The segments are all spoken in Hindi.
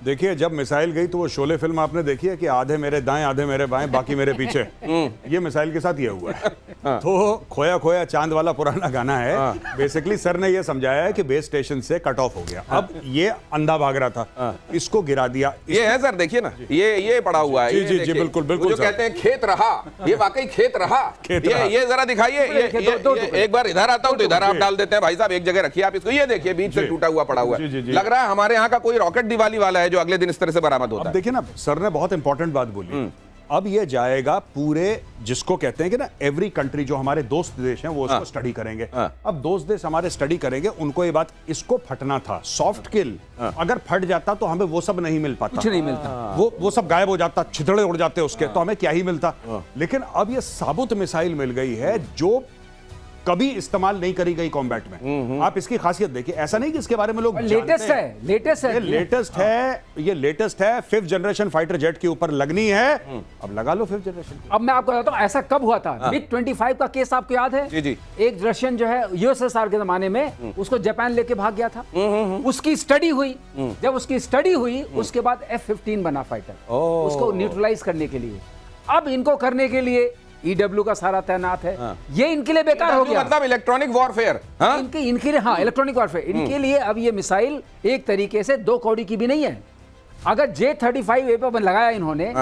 देखिए जब मिसाइल गई तो वो शोले फिल्म आपने देखी है कि आधे मेरे दाएं आधे मेरे बाएं बाकी मेरे पीछे। ये मिसाइल के साथ ये हुआ है। तो खोया खोया चांद वाला पुराना गाना है। बेसिकली सर ने ये समझाया है कि बेस स्टेशन से कट ऑफ हो गया। अब ये अंधा भाग रहा था, इसको गिरा दिया। ये है सर, देखिए ना, ये पड़ा हुआ है। जी जी जी बिल्कुल बिल्कुल। जो कहते हैं खेत रहा, ये वाकई खेत रहा। ये जरा दिखाइए, एक बार इधर आता हूँ तो इधर आप डाल देते हैं भाई साहब, एक जगह रखिए आप इसको। ये देखिए बीच से टूटा हुआ पड़ा हुआ है, लग रहा है हमारे यहाँ का कोई रॉकेट दिवाली वाला है जो अगले दिन इस तरह से बरामद होता है। देखिए ना, सर ने बहुत इंपॉर्टेंट बात बोली। अब ये जाएगा पूरे, जिसको कहते हैं कि ना एवरी कंट्री, जो हमारे दोस्त देश हैं वो उसको स्टडी करेंगे। अब दोस्त देश हमारे स्टडी करेंगे, उनको ये बात, इसको फटना था सॉफ्ट किल। अगर फट जाता तो हमें वो सब नहीं मिल पाता, कुछ नहीं मिलता, वो सब गायब हो जाता, छितड़े उड़ जाते उसके, तो हमें क्या ही मिलता। लेकिन अब ये साबुत मिसाइल मिल गई है जो कभी इस्तेमाल नहीं करी गई कॉम्बैट में। आप इसकी खासियत देखिए, ऐसा नहीं कि इसके बारे में लोग लेटेस्ट है, ये लेटेस्ट है 5th जनरेशन फाइटर जेट के ऊपर लगनी है। अब लगा लो 5th जनरेशन। अब मैं आपको बताता हूं ऐसा कब हुआ था। MiG-25 का केस आपको याद है? जी जी। एक रशियन जो है यूएसएसआर के जमाने में उसको जापान लेके भाग गया था। उसकी स्टडी हुई, जब उसकी स्टडी हुई उसके बाद F-15 बना फाइटर, उसको न्यूट्रलाइज करने के लिए। अब इनको करने के लिए EW का सारा तैनात है। ये इनके लिए बेकार हो गया, मतलब इलेक्ट्रॉनिक वॉरफेयर। इनके लिए, हाँ इलेक्ट्रॉनिक वॉरफेयर इनके लिए। अब ये मिसाइल एक तरीके से 2 कौड़ी की भी नहीं है। अगर J-35A पर लगाया इन्होंने,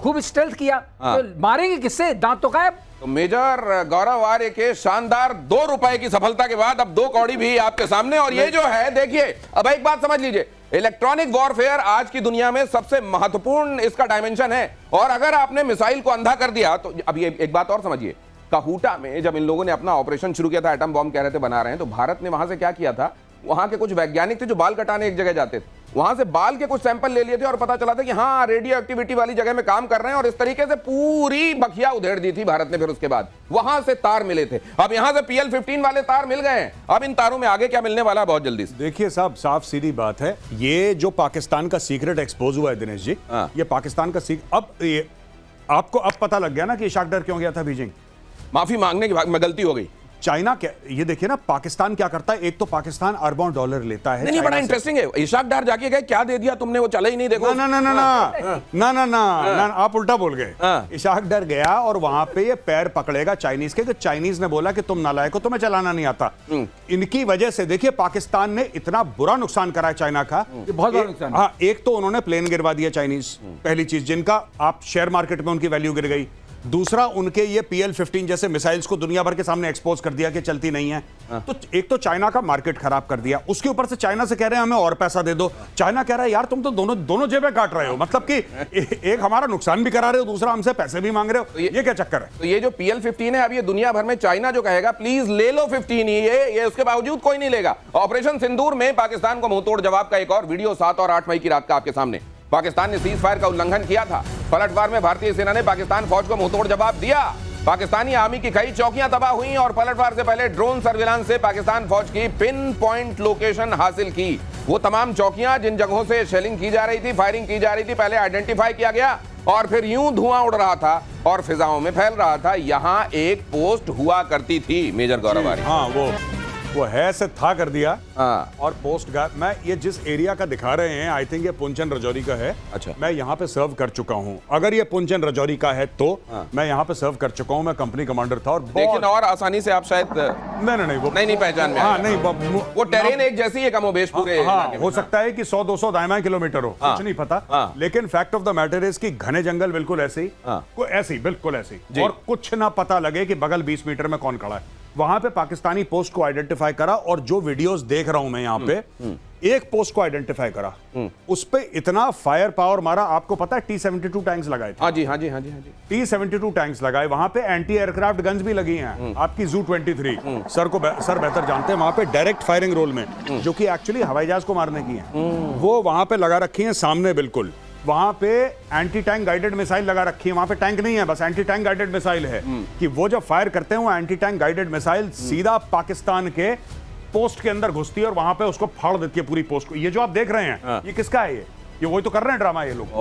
खूब स्टेल्थ किया, तो मारेंगे किससे? दांत तो गायब। तो मेजर गौरव आर्य के शानदार 2 रुपए की सफलता के बाद अब 2 कौड़ी भी आपके सामने। और ये जो है देखिए, अब एक बात समझ लीजिए, इलेक्ट्रॉनिक वॉरफेयर आज की दुनिया में सबसे महत्वपूर्ण इसका डायमेंशन है। और अगर आपने मिसाइल को अंधा कर दिया तो अब ये एक बात और समझिए, काहूटा में जब इन लोगों ने अपना ऑपरेशन शुरू किया था, एटम बॉम्ब कह रहे थे बना रहे हैं, तो भारत ने वहां से क्या किया था, वहां के कुछ वैज्ञानिक थे जो बाल कटाने एक जगह जाते थे, वहां से बाल के कुछ सैंपल ले लिए थे और पता चला था कि हाँ रेडियो एक्टिविटी वाली जगह में काम कर रहे हैं। और इस तरीके से पूरी बखिया उधेड़ दी थी भारत ने। फिर उसके बाद वहां से तार मिले थे, अब यहां से PL-15 वाले तार मिल गए हैं। अब इन तारों में आगे क्या मिलने वाला है बहुत जल्दी से। देखिए साहब, साफ सीधी बात है, ये जो पाकिस्तान का सीक्रेट एक्सपोज हुआ है दिनेश जी, ये पाकिस्तान का अब ये आपको अब पता लग गया ना कि इशाक डर क्यों गया था बीजिंग। माफी मांगने की में गलती हो गई। चाइना क्या, ये देखिए ना पाकिस्तान क्या करता है। एक तो पाकिस्तान अरबों डॉलर लेता है। नहीं, बड़ा इंटरेस्टिंग है। इशाक डार जाके गए, क्या दे दिया तुमने, वो चला ही नहीं। देखो ना ना ना ना ना ना ना, आप उल्टा बोल गए। इशाक डर गया और वहां पे ये पैर पकड़ेगा चाइनीज के, चाइनीज ने बोला कि तुम नालायक हो, तुम्हें चलाना नहीं आता। इनकी वजह से देखिए पाकिस्तान ने इतना बुरा नुकसान करा है चाइना का, बहुत बड़ा नुकसान। हाँ, एक तो उन्होंने प्लेन गिरवा दिया चाइनीज, पहली चीज, जिनका आप शेयर मार्केट में उनकी वैल्यू गिर गई। दूसरा, उनके ये PL-15 जैसे मिसाइल्स को दुनिया भर के सामने एक्सपोज कर दिया कि चलती नहीं है। तो एक तो चाइना का मार्केट खराब कर दिया, उसके ऊपर से चाइना से कह रहे हैं हमें और पैसा दे दो। चाइना कह रहा है यार तुम तो दोनों जेबें काट रहे हो, मतलब कि एक हमारा नुकसान भी करा रहे हो, दूसरा हमसे पैसे भी मांग रहे हो। ये क्या चक्कर है? तो ये जो PL-15 है, अब ये दुनिया भर में चाइना जो कहेगा प्लीज ले लो 15, ये उसके बावजूद कोई नहीं लेगा। ऑपरेशन सिंदूर में पाकिस्तान को मुंहतोड़ जवाब का एक और वीडियो 7 और 8 मई की रात का आपके सामने। पाकिस्तान ने सीज फायर का उल्लंघन किया था। पलटवार में भारतीय सेना ने पाकिस्तान फौज को मुंहतोड़ जवाब दिया। पाकिस्तानी आर्मी की कई चौकियां तबाह हुई और पलटवार से पहले ड्रोन सर्विलांस से पाकिस्तान फौज की पिन पॉइंट लोकेशन हासिल की। वो तमाम चौकियां जिन जगहों से शेलिंग की जा रही थी, फायरिंग की जा रही थी, पहले आइडेंटिफाई किया गया और फिर यूं धुआं उड़ रहा था और फिजाओं में फैल रहा था। यहां एक पोस्ट हुआ करती थी मेजर गौरव आर्य। हाँ, वो है से था कर दिया। और पोस्ट मैं ये जिस एरिया का दिखा रहे हैं, आई थिंक ये पुंचन रजौरी का है। अच्छा। मैं यहाँ पे सर्व कर चुका हूँ। अगर ये पुंचन रजौरी का है तो मैं यहाँ पे सर्व कर चुका हूँ। मैं कंपनी कमांडर था और लेकिन और आसानी से आप शायद नहीं वो नहीं पहचान में। हाँ, नहीं वो टेरेन एक जैसी है कमोबेश पूरे। हाँ, हो सकता है कि 100-200 दाएं किलोमीटर हो, कुछ नहीं पता। लेकिन fact of the matter is कि घने जंगल बिल्कुल ऐसे ही, बिल्कुल ऐसे ही, और कुछ ना पता लगे कि बगल 20 मीटर में कौन खड़ा है। वहां पे पाकिस्तानी पोस्ट को आइडेंटिफाई करा और जो वीडियोस देख रहा हूं मैं यहाँ पे, एक पोस्ट को आइडेंटिफाई करा, उस पे इतना फायर पावर मारा। आपको पता है T-72 टैंक्स लगाए थे। हाँ जी। T-72 टैंक्स लगाए, वहां पे एंटी एयरक्राफ्ट गन्स भी लगी हैं। आपकी ZU-23 सर बेहतर जानते हैं, वहां पे डायरेक्ट फायरिंग रोल में, जो कि एक्चुअली हवाई जहाज को मारने की है, वो वहां पे लगा रखी है सामने बिल्कुल। वहां पे एंटी टैंक गाइडेड मिसाइल लगा रखी है। वहां पे टैंक नहीं है, बस एंटी टैंक गाइडेड मिसाइल है कि वो जब फायर करते हैं वो एंटी टैंक गाइडेड मिसाइल सीधा पाकिस्तान के पोस्ट के अंदर घुसती है और वहां पे उसको फाड़ देती है पूरी पोस्ट को। ये जो आप देख रहे हैं, ये किसका है? ये वही तो कर रहे हैं ड्रामा ये लोग।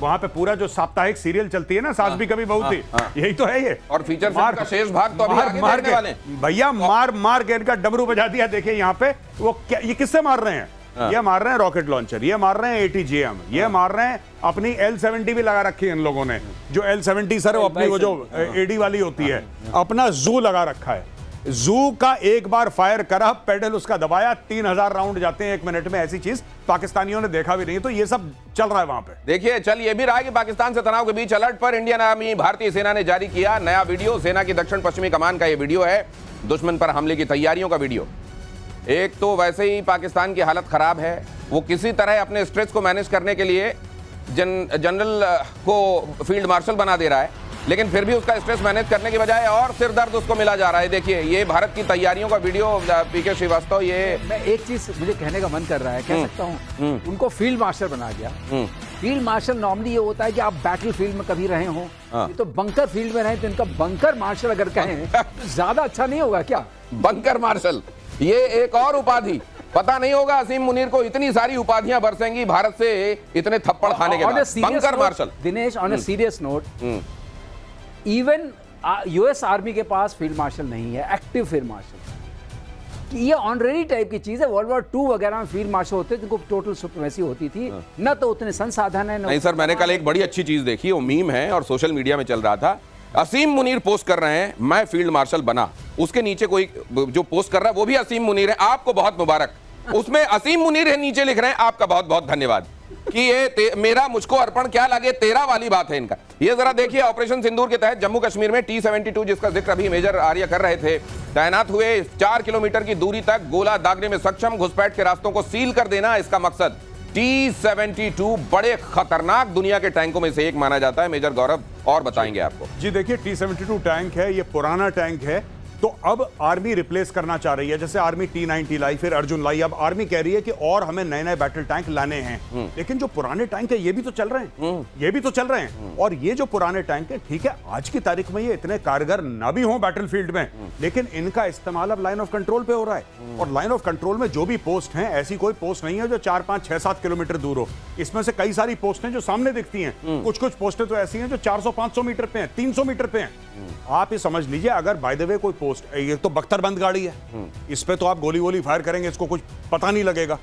वहां पे पूरा जो साप्ताहिक सीरियल चलती है ना, सास भी कभी बहू थी, यही तो है ये। और फीचर फिल्म का शेष भाग तो अभी आगे देखने वाले हैं। भैया मार के इनका डमरू बजा दिया। देखिए यहाँ पे वो क्या, ये किससे मार रहे हैं? ये मार रहे हैं रॉकेट लॉन्चर, ये मार रहे हैं ATGM, ये मार रहे हैं अपनी L70 भी लगा रखी है इन लोगों ने, जो L70 सर अपनी वो जो AD वाली होती है, अपना जू लगा रखा है। जू का एक बार फायर करा, पेडल उसका दबाया, 3000 राउंड जाते हैं 1 मिनट में। ऐसी चीज पाकिस्तानियों ने देखा भी नहीं। तो ये सब चल रहा है वहां पे। देखिए, चल ये भी रहा कि पाकिस्तान से तनाव के बीच अलर्ट पर इंडियन आर्मी, भारतीय सेना ने जारी किया नया वीडियो। सेना की दक्षिण पश्चिमी कमान का ये वीडियो है, दुश्मन पर हमले की तैयारियों का वीडियो। एक तो वैसे ही पाकिस्तान की हालत खराब है, वो किसी तरह अपने स्ट्रेस को मैनेज करने के लिए जनरल को फील्ड मार्शल बना दे रहा है, लेकिन फिर भी उसका स्ट्रेस मैनेज करने की बजाय और सिर दर्द उसको मिला जा रहा है। देखिए, ये भारत की तैयारियों का वीडियो। पीके श्रीवास्तव, ये मैं एक चीज मुझे कहने का मन कर रहा है, कह सकता हूँ, उनको फील्ड मार्शल बना दिया। फील्ड मार्शल नॉर्मली ये होता है कि आप बैटल फील्ड में कभी रहे हो, ये तो बंकर फील्ड में रहे, तो इनका बंकर मार्शल अगर कहें तो ज्यादा अच्छा नहीं होगा क्या? बंकर मार्शल, ये एक और उपाधि। पता नहीं होगा असीम मुनीर को इतनी सारी उपाधियां बरसेंगी भारत से इतने थप्पड़ खाने के बाद। Bunker marshal. Dinesh, on a serious note, even US army के पास फील्ड मार्शल नहीं है, एक्टिव फील्ड मार्शल। ये ऑनरेरी टाइप की चीज है। वर्ल्ड वॉर 2 वगैरह में फील्ड मार्शल होते थे, जिनको टोटल सुप्रीमेसी होती थी, न तो उतने संसाधन है। नहीं सर, मैंने कल एक बड़ी अच्छी चीज देखी, वो मीम है और सोशल मीडिया में चल रहा था। असीम मुनीर पोस्ट कर रहे हैं, मैं फील्ड मार्शल बना। उसके नीचे कोई जो पोस्ट कर रहा है वो भी असीम मुनीर है, आपको बहुत मुबारक। उसमें असीम मुनीर है, नीचे लिख रहे हैं आपका बहुत बहुत धन्यवाद। कि ये मेरा मुझको अर्पण क्या लगे तेरा वाली बात है इनका। ये जरा देखिए, ऑपरेशन सिंदूर के तहत जम्मू कश्मीर में T-72, जिसका जिक्र अभी मेजर आर्य कर रहे थे, तैनात हुए। 4 किलोमीटर की दूरी तक गोला दागने में सक्षम, घुसपैठ के रास्तों को सील कर देना इसका मकसद। T-72 बड़े खतरनाक दुनिया के टैंकों में से एक माना जाता है। मेजर गौरव और बताएंगे आपको। जी देखिए, T-72 टैंक है, ये पुराना टैंक है, तो अब आर्मी रिप्लेस करना चाह रही है। जैसे आर्मी T-90 लाई, फिर अर्जुन लाई, अब आर्मी कह रही है कि और हमें नए नए बैटल टैंक लाने हैं। लेकिन जो पुराने टैंक है ये भी तो चल रहे हैं, ये भी तो चल रहे हैं। और ये जो पुराने टैंक है, ठीक है, आज की तारीख में ये इतने कारगर ना भी हों बैटलफील्ड में, लेकिन इनका इस्तेमाल अब लाइन ऑफ कंट्रोल पे हो रहा है। और लाइन ऑफ कंट्रोल में जो भी पोस्ट हैं, ऐसी कोई पोस्ट नहीं है जो 4, 5, 6, 7 किलोमीटर दूर हो। इसमें से कई सारी पोस्ट हैं जो सामने दिखती हैं, कुछ कुछ पोस्टें तो ऐसी हैं जो 400-500 मीटर पे हैं, 300 मीटर पे हैं। आप ये समझ लीजिए, अगर बाय द वे कोई पोस्ट, ये तो बख्तरबंद गाड़ी है, इस पे तो आप गोली वोली फायर करेंगे, इसको कुछ पता नहीं लगेगा।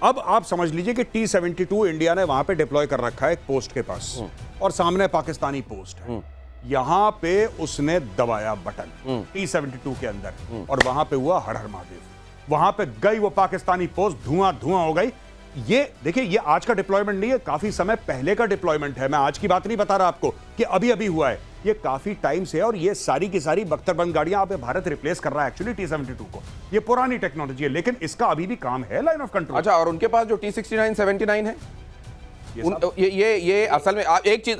अब आप समझ लीजिए कि T-72 इंडिया ने वहां पे डिप्लॉय कर रखा है एक पोस्ट के पास, और सामने पाकिस्तानी पोस्ट है। यहां पे उसने दबाया बटन T-72 के अंदर, और वहां पे हुआ हर हर महादेव। वहां पे गई वो पाकिस्तानी पोस्ट, धुआं धुआं हो गई। ये देखिए, ये आज का डिप्लॉयमेंट नहीं है, काफी समय पहले का डिप्लॉयमेंट है। मैं आज की बात नहीं बता रहा आपको कि अभी अभी हुआ है, ये काफी टाइम से है। और ये सारी की सारी बख्तरबंद गाड़ियां आप भारत रिप्लेस कर रहा है एक्चुअली T-72 को। ये पुरानी टेक्नोलॉजी है, लेकिन इसका अभी भी काम है लाइन ऑफ कंट्रोल। अच्छा, और उनके पास जो T-69, 79 है, ये असल में एक चीज,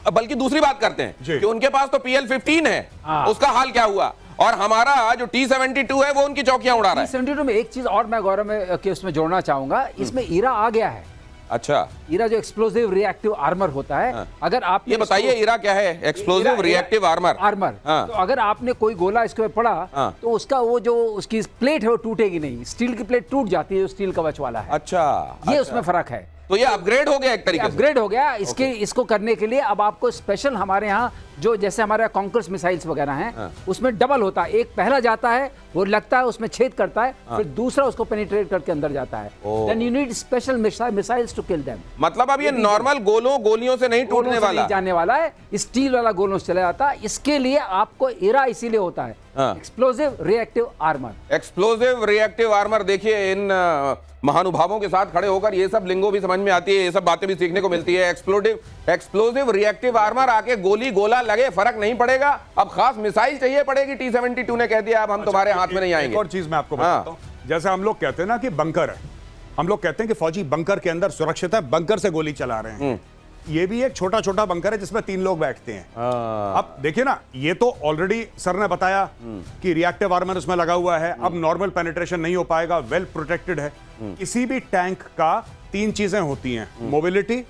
बल्कि दूसरी बात करते हैं कि उनके पास तो PL-15 है, उसका हाल क्या हुआ? और हमारा जो T-72 है वो उनकी चौकियां उड़ा रहा है। T-72 में एक चीज और मैं गौरव में के उसमें जोड़ना चाहूंगा, इसमें ईरा आ गया है। अच्छा, ईरा जो एक्सप्लोसिव रिएक्टिव आर्मर होता है, अगर आप ये बताइए ईरा क्या है? Explosive reactive armour. तो अगर आपने कोई गोला इसके ऊपर पड़ा, तो उसका वो जो उसकी प्लेट है वो टूटेगी नहीं, स्टील की प्लेट टूट जाती है जो स्टील कवच वाला है। अच्छा, ये उसमें फर्क है। तो ये अपग्रेड हो गया एक तरीके से। अपग्रेड हो गया। इसको करने के लिए अब आपको स्पेशल, हमारे यहाँ जो जैसे हमारे कॉन्कर्स मिसाइल्स वगैरह हैं, उसमें डबल होता है। एक पहला जाता है, वो लगता है उसमें छेद करता है, फिर दूसरा उसको पेनिट्रेट करके अंदर जाता है। Then you need special missiles to kill them. मतलब अब ये नॉर्मल गोलियों से नहीं टूटने वाला, जाने वाला है, स्टील वाला गोलों से चला जाता है। इसके लिए आपको ईरा इसीलिए होता है, explosive reactive armour. Explosive reactive armour. देखिए, इन महानुभावों के साथ खड़े होकर ये सब लिंगो भी समझ में आती है, ये सब बातें भी सीखने को मिलती है। एक्सप्लोसिव रिएक्टिव आर्मर, आके गोली गोला लगे फर्क नहीं पड़ेगा। अब खास मिसाइल चाहिए पड़ेगी। T-72 ने कह दिया अब हम तुम्हारे हाथ में नहीं आएंगे। एक और चीज मैं आपको बताता हूं, जैसे हम लोग कहते हैं ना कि बंकर है, हम लोग कहते हैं कि फौजी बंकर के अंदर सुरक्षित है, बंकर से गोली चला रहे हैं। ये भी एक छोटा छोटा बंकर है जिसमें 3 लोग बैठते हैं। अब देखिए ना, ये तो ऑलरेडी सर ने बताया कि रिएक्टिव आर्मर उसमें लगा हुआ है। अब नॉर्मल पेनिट्रेशन नहीं हो पाएगा, वेल प्रोटेक्टेड है। किसी भी टैंक का 3 चीजें होती हैं, मोबिलिटी,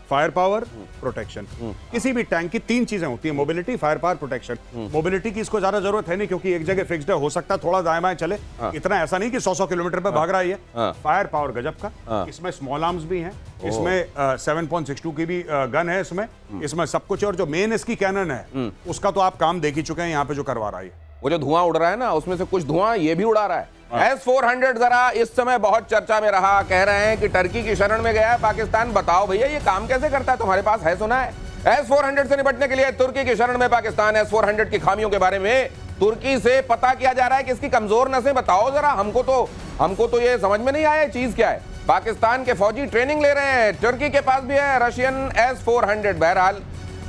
फायर पावर, प्रोटेक्शन। किसी भी टैंक की 3 चीजें होती हैं, mobility, fire power, protection. Mobility की इसको ज्यादा जरूरत है नहीं, क्योंकि एक जगह फिक्स्ड है, हो सकता है थोड़ा दाएं बाएं चले, इतना ऐसा नहीं कि 100 किलोमीटर पे भाग रहा है ये। फायर पावर गजब का, इसमें स्मॉल आर्म्स भी हैं, इसमें 7.62 की भी गन है इसमें सब कुछ। और जो मेन इसकी कैनन है, उसका तो आप काम देख ही चुके हैं यहाँ पे जो करवा रहा है। वो जो धुआं उड़ रहा है ना, उसमें से कुछ धुआं ये भी उड़ा रहा है। S-400 जरा इस समय बहुत चर्चा में रहा, कह रहे हैं कि टर्की की शरण में गया है पाकिस्तान। बताओ भैया ये काम कैसे करता है, तुम्हारे पास है सुना है? S-400 से निपटने के लिए तुर्की की शरण में पाकिस्तान। S-400 की खामियों के बारे में तुर्की से पता किया जा रहा है कि इसकी कमजोर नसें बताओ जरा। हमको तो ये समझ में नहीं आया चीज क्या है। पाकिस्तान के फौजी ट्रेनिंग ले रहे हैं, तुर्की के पास भी है रशियन S-400। बहरहाल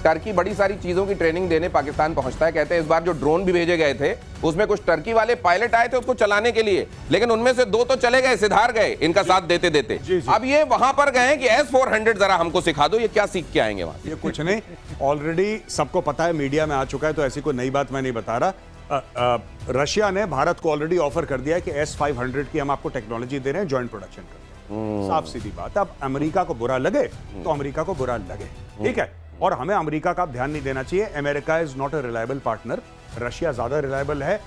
टर्की बड़ी सारी चीजों की ट्रेनिंग देने पाकिस्तान पहुंचता है। कहते हैं इस बार जो ड्रोन भी भेजे गए थे उसमें कुछ टर्की वाले पायलट आए थे उसको चलाने के लिए, लेकिन उनमें से 2 तो चले गए, सिधार गए इनका साथ देते देते। अब ये वहां पर गए कि S-400 जरा हमको सिखा दो, ये क्या सीख के आएंगे वहां? ये कुछ नहीं, ऑलरेडी सबको पता है, मीडिया में आ चुका है, तो ऐसी कोई नई बात मैं नहीं बता रहा। रशिया ने भारत को ऑलरेडी ऑफर कर दिया है कि S-500 की हम आपको टेक्नोलॉजी दे रहे हैं, ज्वाइंट प्रोडक्शन करते हैं। साफ सीधी बात। अब अमेरिका को बुरा लगे तो अमेरिका को बुरा लगे, ठीक है। और हमें अमेरिका का ध्यान नहीं देना चाहिए। America is not a reliable partner, Russia ज्यादा रिलायबल है।